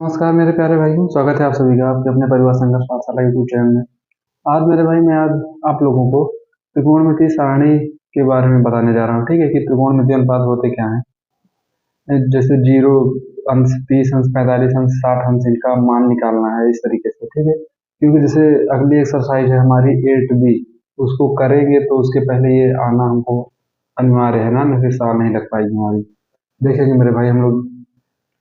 नमस्कार मेरे प्यारे भाइयों, स्वागत है आप सभी का आपके अपने परिवार संघर्ष पाठशाला यूट्यूब चैनल में। आज मेरे भाई मैं आज आप लोगों को त्रिकोणमितीय सारणी के बारे में बताने जा रहा हूँ। ठीक है कि त्रिकोणमितीय अनुपात होते क्या हैं। जैसे 0 अंश, 30 अंश, 45 अंश, 60 अंश, इनका मान निकालना है इस तरीके से। ठीक है, क्योंकि जैसे अगली एक्सरसाइज है हमारी 8B, उसको करेंगे तो उसके पहले ये आना हमको अनिवार्य है ना, नहीं फिर सवाल नहीं लग पाएगी हमारी। देखेंगे मेरे भाई हम लोग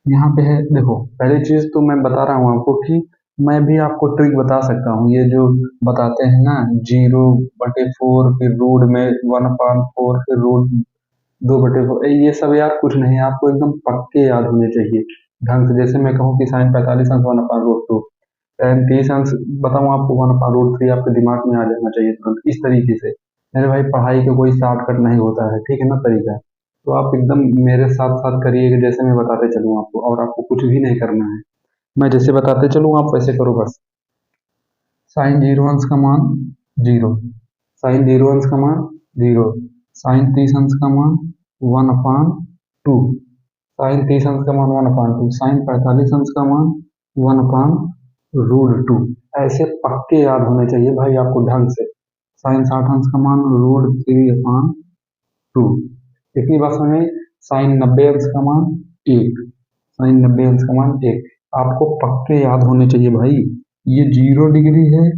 यहाँ पे है। देखो, पहली चीज तो मैं बता रहा हूँ आपको कि मैं भी आपको ट्रिक बता सकता हूँ। ये जो बताते हैं ना, 0/4, फिर रूट में 1/4, फिर रूट 2/4, ये सब यार कुछ नहीं, आपको एकदम पक्के याद होने चाहिए ढंग से। जैसे मैं कहूँ कि साइन 45 अंश 1/√2, tan 30 अंश बताऊँ आपको 1/√3, आपके दिमाग में आ जाना चाहिए तुरंत इस तरीके से। मेरे भाई पढ़ाई का कोई शॉर्टकट नहीं होता है, ठीक है ना तरीका। तो आप एकदम मेरे साथ साथ करिए कि जैसे मैं बताते चलूँ आपको, और आपको कुछ भी नहीं करना है। मैं जैसे बताते चलूँ आप वैसे करो बस। साइन 0 अंश का मान 0, साइन 0 अंश का मान 0, साइन 30 अंश का मान 1/2, साइन 30 अंश का मान 1/2, साइन 45 अंश का मान 1/√2। ऐसे पक्के याद होने चाहिए भाई आपको ढंग से। साइन 60 अंश का मान √3/2। इतनी बात समझ में? साइन 90 अंश का मान 1, साइन 90 अंश का मान 1। आपको पक्के याद होने चाहिए भाई। ये 0 डिग्री है,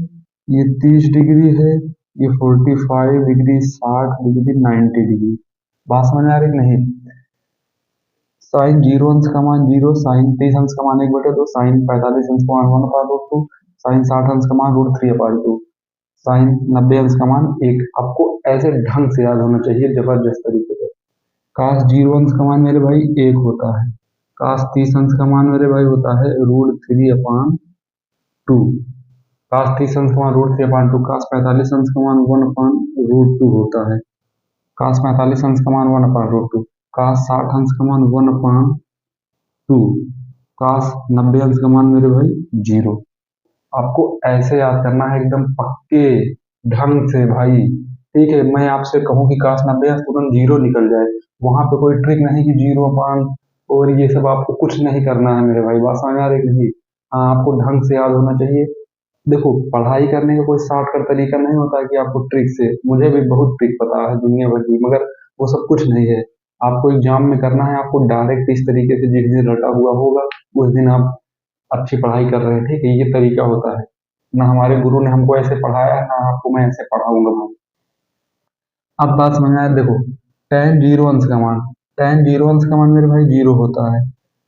ये 30 डिग्री है, ये 45 डिग्री, 60 डिग्री, 90 डिग्री। बात समझ में आ रही कि नहीं? साइन 0 अंश का मान 0, साइन 30 अंश का मान 1/2, साइन 45 अंश का मान 1/2, साइन 60 अंश का मान √3/2, साइन 90 अंश का मान 1। आपको ऐसे ढंग से याद होना चाहिए, जबरदस्त तरीके से। काश 0 अंश का मान मेरे भाई 1 होता है, काश 30 अंश का मान मेरे भाई होता है √3/2, काश 30 अंश का मान √3/2, काश 45 अंश का मान 1/√2 होता है, काश 45 अंश का मान 1/√2, काश 60 अंश का मान 1/2, काश 90 अंश का मान मेरे भाई 0। आपको ऐसे याद करना है एकदम पक्के ढंग से भाई। ठीक है, मैं आपसे कहूँ कि काश 90 अंश तुरंत 0 निकल जाए, वहां पे कोई ट्रिक नहीं कि 0 और ये सब आपको कुछ नहीं करना है मेरे भाई। बात समझ आ रही कि नहीं? हाँ, आपको ढंग से याद होना चाहिए। देखो, पढ़ाई करने का कोई शॉर्टकट तरीका नहीं होता कि आपको ट्रिक से, मुझे भी बहुत ट्रिक पता है दुनिया भर की, मगर वो सब कुछ नहीं है। आपको एग्जाम में करना है, आपको डायरेक्ट इस तरीके से जिस दिन रटा हुआ होगा उस दिन आप अच्छी पढ़ाई कर रहे हैं। ठीक है, ये तरीका होता है। ना हमारे गुरु ने हमको ऐसे पढ़ाया है, ना आपको मैं ऐसे पढ़ाऊंगा भाई। अब बात समझ में आया? देखो, tan 0 अंश का मान, tan 0 अंश का मान मेरे भाई 0 होता है।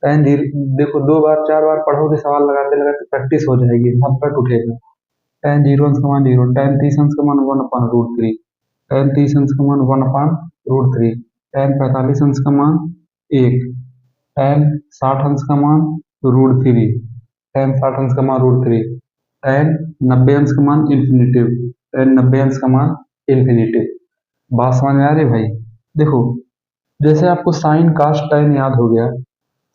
tan 0, देखो 2 बार 4 बार पढ़ोगे, सवाल लगाते लगाते प्रैक्टिस हो जाएगी, हथपट उठेगा। tan 0 अंश का मान 0, tan 30 अंश का मान 1/√3, tan 30 अंश का मान 1/√3, tan 45 अंश का मान 1, tan 60 अंश का मान √3, tan 60 अंश का मान √3, tan 90 अंश का मान इंफिनिटिव, tan 90 अंश का मान इंफिनिटिव। बात समझ में आ रही है भाई? देखो, जैसे आपको साइन कास्ट tan याद हो गया,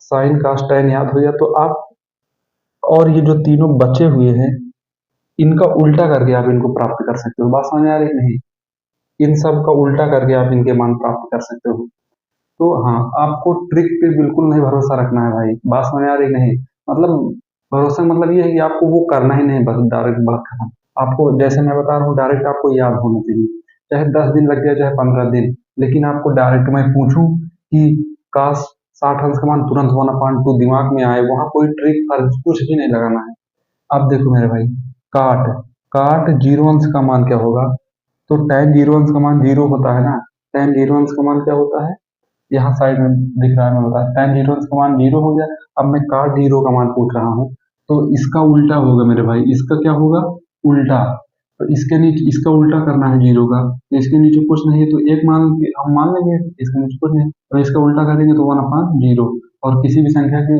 साइन कास्ट tan याद हो गया, तो आप और ये जो तीनों बचे हुए हैं इनका उल्टा करके आप इनको प्राप्त कर सकते हो। बात समझ में आ रही है कि नहीं? इन सब का उल्टा करके आप इनके मान प्राप्त कर सकते हो। तो हाँ, आपको ट्रिक पे बिल्कुल नहीं भरोसा रखना है भाई। बात समझ में आ रही है कि नहीं? मतलब भरोसा मतलब ये है कि आपको वो करना ही नहीं, बस डायरेक्ट बात खत्म। आपको जैसे मैं बता रहा हूँ डायरेक्ट आपको याद होना चाहिए, चाहे 10 दिन लग जाए, चाहे 15 दिन, लेकिन आपको डायरेक्ट मैं पूछूं कि काश 60 अंश का मान तुरंत 1/2 दिमाग में आए, वहां कोई ट्रिक फर्क कुछ भी नहीं लगाना है। अब देखो मेरे भाई, काट काट 0 अंश का मान क्या होगा? तो tan 0 अंश का मान 0 होता है ना। tan 0 अंश का मान क्या होता है? यहाँ साइड में दिख रहा है, मैं बता, tan 0 अंश का मान 0 हो गया। अब मैं काट 0 का मान पूछ रहा हूँ, तो इसका उल्टा होगा मेरे भाई। इसका क्या होगा? उल्टा। तो इसके नीचे इसका उल्टा करना है 0 का, तो इसके नीचे कुछ नहीं है, तो एक मान हम मान लेंगे, इसके नीचे कुछ नहीं है, और इसका उल्टा कर देंगे तो 1/0। और किसी भी संख्या की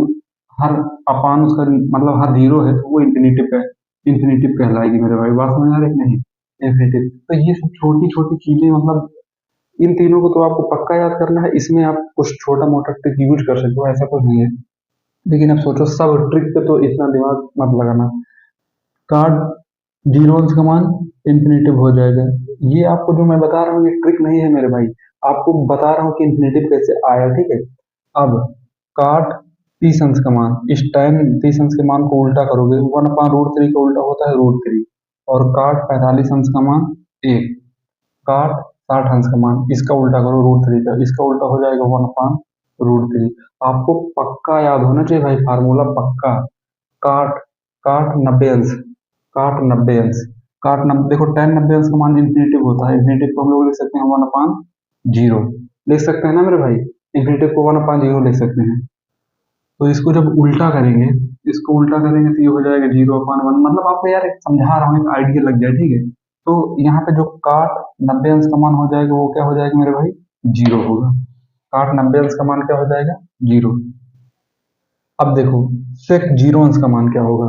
हर अपान उसका मतलब हर 0 है तो वो इंफिनिटिव कहलाएगी मेरे भाई। बात समझ आ रही है कि नहीं? इंफिनिटिव। तो ये सब छोटी छोटी चीजें, मतलब इन तीनों को तो आपको पक्का याद करना है। इसमें आप कुछ छोटा मोटा ट्रिक यूज कर सकते हो, ऐसा कुछ नहीं है। लेकिन अब सोचो, सब ट्रिक पे तो इतना दिमाग मत लगाना। कार्ड 0 अंश का मान इंफिनिटिव हो जाएगा। ये आपको जो मैं बता रहा हूँ ये ट्रिक नहीं है मेरे भाई, आपको बता रहा हूँ कि इंफिनिटिव कैसे आया। ठीक है, अब काट 30 अंश का मान, इस tan 30 अंश के मान को उल्टा करोगे, 1/√3 का उल्टा होता है √3, और काट 45 अंश का मान 1, काट 60 अंश का मान, इसका उल्टा करो √3 का, इसका उल्टा हो जाएगा 1/√3। आपको पक्का याद होना चाहिए भाई, फार्मूला पक्का। काट काट 90 अंश, काट 90 अंश, काट 90, देखो tan 90 अंश का मान इन्फिनेटिव होता है, इन्फिनेटिव को हम लोग लिख सकते हैं 1/0, लिख सकते हैं ना मेरे भाई, इन्फिनेटिव को 1/0 लिख सकते हैं। तो इसको जब उल्टा करेंगे, इसको उल्टा करेंगे तो ये हो जाएगा 0/1, मतलब आपको यार एक समझा रहा हूँ, एक आइडिया लग जाए, ठीक है। तो यहाँ पे जो काट 90 अंश का मान हो जाएगा वो क्या हो जाएगा मेरे भाई, 0 होगा। काट 90 अंश का मान क्या हो जाएगा, 0। अब देखो सेक 0 अंश का मान क्या होगा,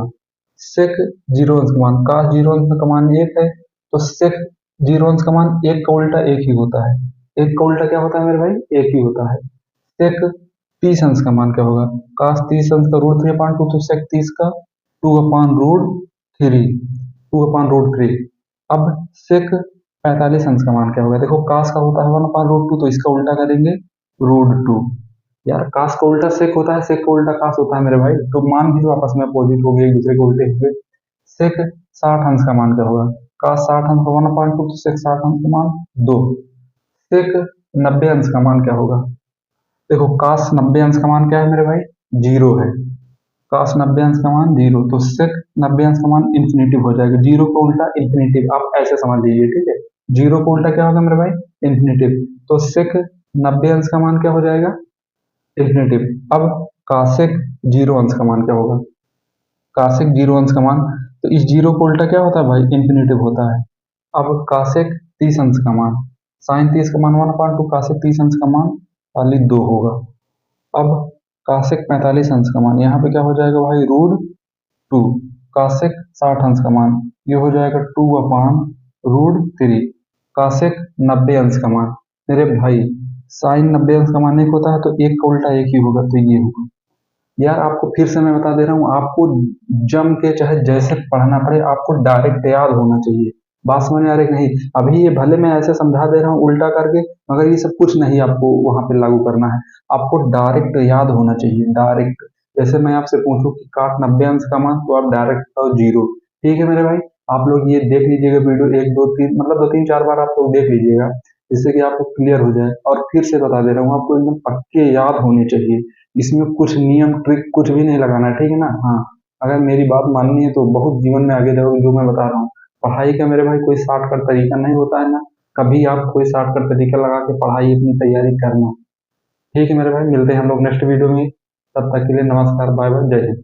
सेक 0 अंश का मान, काश 0 अंश का मान 1 है, तो सेक 0 अंश का मान 1 का उल्टा 1 ही होता है, 1 का उल्टा क्या होता है मेरे भाई, 1 ही होता है। सेक 30 अंश का मान क्या होगा, काश 30 अंश का √3/2, तो सेक 30 का 2/√3, 2/√3। अब सेक 45 अंश का मान क्या होगा, देखो काश का होता है 1/√2, तो इसका उल्टा करेंगे √2। यार काश का उल्टा सेक होता है, सेक का उल्टा काश होता है मेरे भाई, तो मान भी तो आपस में अपोजिट हो गए, एक दूसरे के उल्टे हो गए। सेक 60 अंश का मान क्या होगा, काश 60 अंश का 1/2, तो सेक 60 अंश का मान 2। सेक 90 अंश का मान क्या होगा, देखो काश 90 अंश का मान क्या है मेरे भाई, 0 है, काश 90 अंश का मान 0, तो सेक 90 अंश का मान इन्फिनेटिव हो जाएगा, 0 का उल्टा इन्फिनेटिव, आप ऐसे समझ लीजिए, ठीक है। 0 का उल्टा क्या होगा मेरे भाई, इन्फिनेटिव, तो सेक 90 अंश का मान क्या हो जाएगा, इन्फिनेटिव। अब कासेक 0 अंश का मान क्या होगा, कासेक 0 अंश का मान, तो इस 0 को उल्टा क्या होता है भाई, इन्फिनेटिव होता है। अब कासेक 30 अंश का मान, साइन 30 का मान 1/2, कासेक 30 अंश का मान खाली 2 होगा। अब कासेक 45 अंश का मान, यहाँ पे क्या हो जाएगा भाई, √2। कासेक 60 अंश का मान, ये हो जाएगा 2/√3। कासेक 90 अंश का मान, मेरे भाई साइन 90 अंश का मान 1 होता है, तो 1 का उल्टा 1 ही होगा, तो ये होगा। यार आपको फिर से मैं बता दे रहा हूँ, आपको जम के चाहे जैसे पढ़ना पड़े, आपको डायरेक्ट याद होना चाहिए। बात समझ में आ रही है कि नहीं, अभी ये भले मैं ऐसे समझा दे रहा हूँ उल्टा करके, मगर ये सब कुछ नहीं आपको वहां पे लागू करना है, आपको डायरेक्ट याद होना चाहिए, डायरेक्ट। जैसे मैं आपसे पूछूं कि काट 90 अंश का मान, तो आप डायरेक्ट बताओ 0। ठीक है मेरे भाई, आप लोग ये देख लीजिएगा वीडियो, 1 2 3 मतलब 2 3 4 बार आप लोग देख लीजिएगा, जिससे कि आपको क्लियर हो जाए। और फिर से बता दे रहा हूँ, आपको एकदम पक्के याद होने चाहिए, इसमें कुछ नियम ट्रिक कुछ भी नहीं लगाना है, ठीक है ना। हाँ, अगर मेरी बात माननी है तो बहुत जीवन में आगे जाओगे, जो मैं बता रहा हूँ। पढ़ाई का मेरे भाई कोई शॉर्टकट तरीका नहीं होता है ना, कभी आप कोई शॉर्टकट तरीका लगा के पढ़ाई अपनी तैयारी करना। ठीक है मेरे भाई, मिलते हैं हम लोग नेक्स्ट वीडियो में, तब तक के लिए नमस्कार, बाय बाय, जय हिंद।